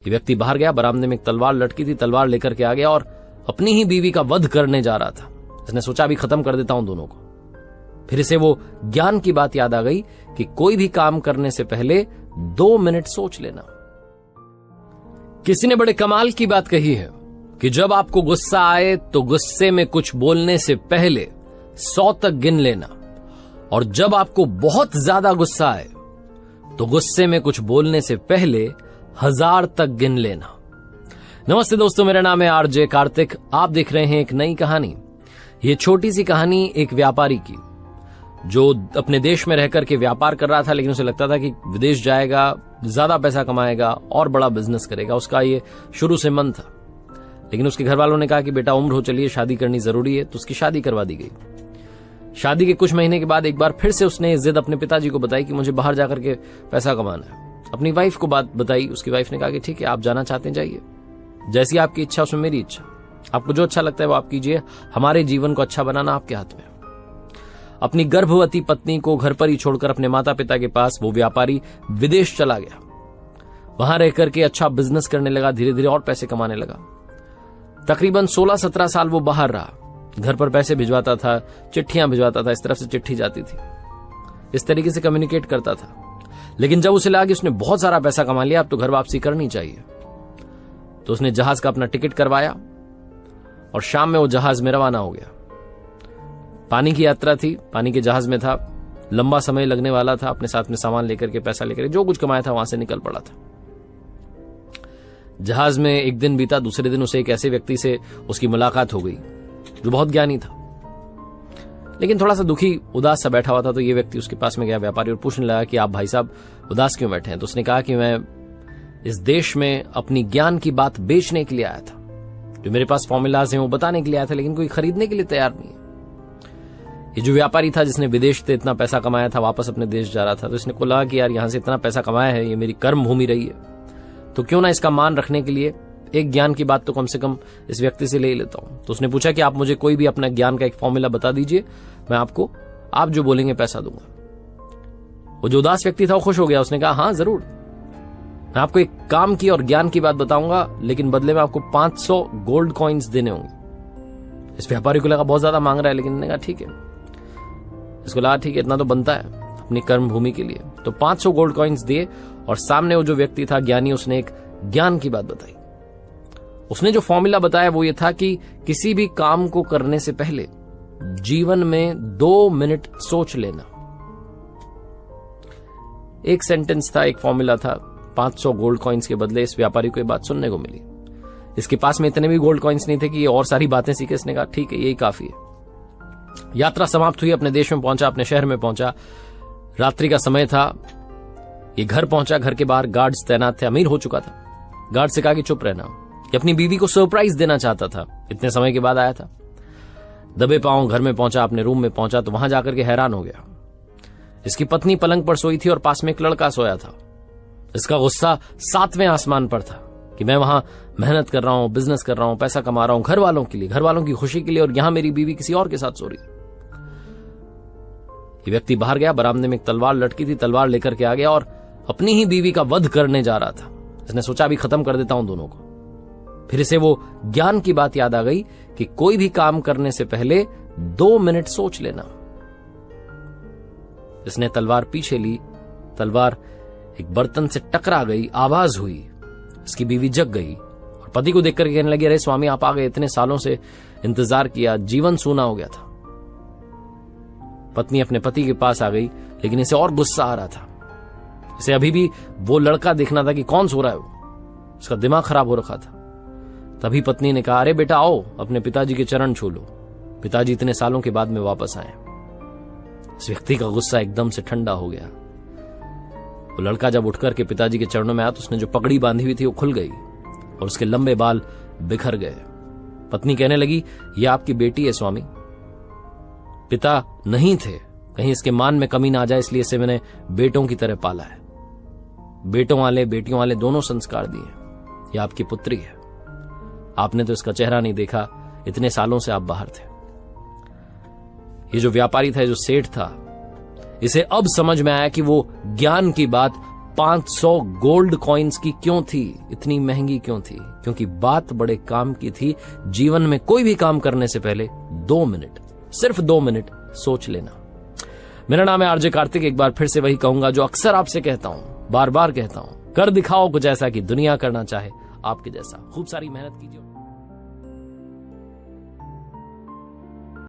ये व्यक्ति बाहर गया, बरामदे में एक तलवार लटकी थी, तलवार लेकर के आ गया और अपनी ही बीवी का वध करने जा रहा था। इसने सोचा अभी खत्म कर देता हूं दोनों को। फिर इसे वो ज्ञान की बात याद आ गई कि कोई भी काम करने से पहले 2 मिनट सोच लेना। किसी ने बड़े कमाल की बात कही है कि जब आपको गुस्सा आए तो गुस्से में कुछ बोलने से पहले 100 तक गिन लेना, और जब आपको बहुत ज्यादा गुस्सा आए तो गुस्से में कुछ बोलने से पहले 1000 तक गिन लेना। नमस्ते दोस्तों, मेरा नाम है आरजे कार्तिक। आप देख रहे हैं एक नई कहानी। ये छोटी सी कहानी एक व्यापारी की, जो अपने देश में रहकर के व्यापार कर रहा था, लेकिन उसे लगता था कि विदेश जाएगा, ज्यादा पैसा कमाएगा और बड़ा बिजनेस करेगा। उसका ये शुरू से मन था, लेकिन उसके घर वालों ने कहा कि बेटा उम्र हो चली है, शादी करनी जरूरी है, तो उसकी शादी करवा दी गई। शादी के कुछ महीने के बाद एक बार फिर से उसने जिद अपने पिताजी को बताई कि मुझे बाहर जाकर के पैसा कमाना है। अपनी वाइफ को बात बताई। उसकी वाइफ ने कहा कि ठीक है, आप जाना चाहते हैं जाइए, जैसी आपकी इच्छा उसमें मेरी इच्छा, आपको जो अच्छा लगता है वो आप कीजिए, हमारे जीवन को अच्छा बनाना आपके हाथ में। अपनी गर्भवती पत्नी को घर पर ही छोड़कर अपने माता पिता के पास वो व्यापारी विदेश चला गया। वहां रहकर के अच्छा बिजनेस करने लगा, धीरे धीरे और पैसे कमाने लगा। तकरीबन 16-17 साल वो बाहर रहा। घर पर पैसे भिजवाता था, चिट्ठियां भिजवाता था, इस तरफ से चिट्ठी जाती थी, इस तरीके से कम्युनिकेट करता था। लेकिन जब उसे लगा कि उसने बहुत सारा पैसा कमा लिया, अब तो घर वापसी करनी चाहिए, तो उसने जहाज का अपना टिकट करवाया और शाम में वो जहाज में रवाना हो गया। पानी की यात्रा थी, पानी के जहाज में था, लंबा समय लगने वाला था। अपने साथ में सामान लेकर के, पैसा लेकर, जो कुछ कमाया था वहां से निकल पड़ा था। जहाज में एक दिन बीता, दूसरे दिन उसे एक ऐसे व्यक्ति से उसकी मुलाकात हो गई जो बहुत ज्ञानी था, लेकिन थोड़ा सा दुखी उदास सा बैठा हुआ था। तो ये व्यक्ति उसके पास में गया, व्यापारी, और पूछने लगा कि आप भाई साहब उदास क्यों बैठे हैं? तो उसने कहा कि मैं इस देश में अपनी ज्ञान की बात बेचने के लिए आया था, जो मेरे पास फॉर्मूलाज हैं वो बताने के लिए आया था, लेकिन कोई खरीदने के लिए तैयार नहीं है। ये जो व्यापारी था जिसने विदेश से इतना पैसा कमाया था, वापस अपने देश जा रहा था, तो इसने को लगा कि यार यहां से इतना पैसा कमाया है, ये मेरी कर्म भूमि रही है, तो क्यों ना इसका मान रखने के लिए एक ज्ञान की बात तो कम से कम इस व्यक्ति से ले ही लेता हूं। तो उसने पूछा कि आप मुझे कोई भी अपना ज्ञान का एक फॉर्मूला बता दीजिए, मैं आपको, आप जो बोलेंगे पैसा दूंगा। वो जो उदास व्यक्ति था वो खुश हो गया। उसने कहा हाँ जरूर, मैं आपको एक काम की और ज्ञान की बात बताऊंगा, लेकिन बदले में आपको 500 गोल्ड कॉइन्स देने होंगे। इस व्यापारी को लगा बहुत ज्यादा मांग रहा है, लेकिन कहा ठीक है, इसको लगा ठीक है, इतना तो बनता है अपनी कर्म भूमि के लिए। तो 500 गोल्ड कॉइन्स दिए, और सामने वो जो व्यक्ति था ज्ञानी, उसने एक ज्ञान की बात बताई। उसने जो फॉर्मूला बताया वो ये था कि किसी भी काम को करने से पहले जीवन में 2 मिनट सोच लेना। एक सेंटेंस था, एक फॉर्मूला था। 500 गोल्ड कॉइन्स के बदले इस व्यापारी को ये बात सुनने को मिली। इसके पास में इतने भी गोल्ड कॉइन्स नहीं थे कि ये और सारी बातें सीखे। इसने कहा ठीक है, यही काफी है। यात्रा समाप्त हुई, अपने देश में पहुंचा, अपने शहर में पहुंचा। रात्रि का समय था। ये घर पहुंचा, घर के बाहर गार्ड्स तैनात थे। अमीर हो चुका था। गार्ड से कहा कि चुप रहना, कि अपनी बीवी को सरप्राइज देना चाहता था, इतने समय के बाद आया था। दबे पांव घर में पहुंचा, अपने रूम में पहुंचा, तो वहां जाकर के हैरान हो गया। इसकी पत्नी पलंग पर सोई थी और पास में एक लड़का सोया था। इसका गुस्सा 7वें आसमान पर था कि मैं वहां मेहनत कर रहा हूं, बिजनेस कर रहा हूं, पैसा कमा रहा हूं घर वालों के लिए, घर वालों की खुशी के लिए, और यहां मेरी बीवी किसी और के साथ सो रही। ये व्यक्ति बाहर गया, बरामदे में एक तलवार लटकी थी, तलवार लेकर के आ गया और अपनी ही बीवी का वध करने जा रहा था। इसने सोचा अभी खत्म कर देता हूं दोनों को। फिर इसे वो ज्ञान की बात याद आ गई कि कोई भी काम करने से पहले 2 मिनट सोच लेना। इसने तलवार पीछे ली, तलवार एक बर्तन से टकरा गई, आवाज हुई। इसकी बीवी जग गई और पति को देखकर कहने लगी, अरे स्वामी आप आ गए, इतने सालों से इंतजार किया, जीवन सूना हो गया था। पत्नी अपने पति के पास आ गई, लेकिन इसे और गुस्सा आ रहा था। इसे अभी भी वो लड़का देखना था कि कौन सो रहा है वो। इसका दिमाग खराब हो रखा था। तभी पत्नी ने कहा, अरे बेटा आओ, अपने पिताजी के चरण छू लो, पिताजी इतने सालों के बाद में वापस आए। इस व्यक्ति का गुस्सा एकदम से ठंडा हो गया। वो लड़का जब उठकर के पिताजी के चरणों में आया, तो उसने जो पगड़ी बांधी हुई थी वो खुल गई और उसके लंबे बाल बिखर गए। पत्नी कहने लगी, ये आपकी बेटी है स्वामी, पिता नहीं थे, कहीं इसके मान में कमी ना आ जाए, इसलिए इसे मैंने बेटों की तरह पाला है। बेटों वाले बेटियों वाले दोनों संस्कार दिए। ये आपकी पुत्री है, आपने तो इसका चेहरा नहीं देखा, इतने सालों से आप बाहर थे। ये जो व्यापारी था, जो सेठ था, इसे अब समझ में आया कि वो ज्ञान की बात 500 गोल्ड कॉइन्स की क्यों थी, इतनी महंगी क्यों थी? क्योंकि बात बड़े काम की थी। जीवन में कोई भी काम करने से पहले 2 मिनट, सिर्फ 2 मिनट सोच लेना। मेरा नाम है आरजे कार्तिक। एक बार फिर से वही कहूंगा जो अक्सर आपसे कहता हूं, बार बार कहता हूं, कर दिखाओ कुछ ऐसा कि दुनिया करना चाहे आपके जैसा। खूब सारी मेहनत कीजिए।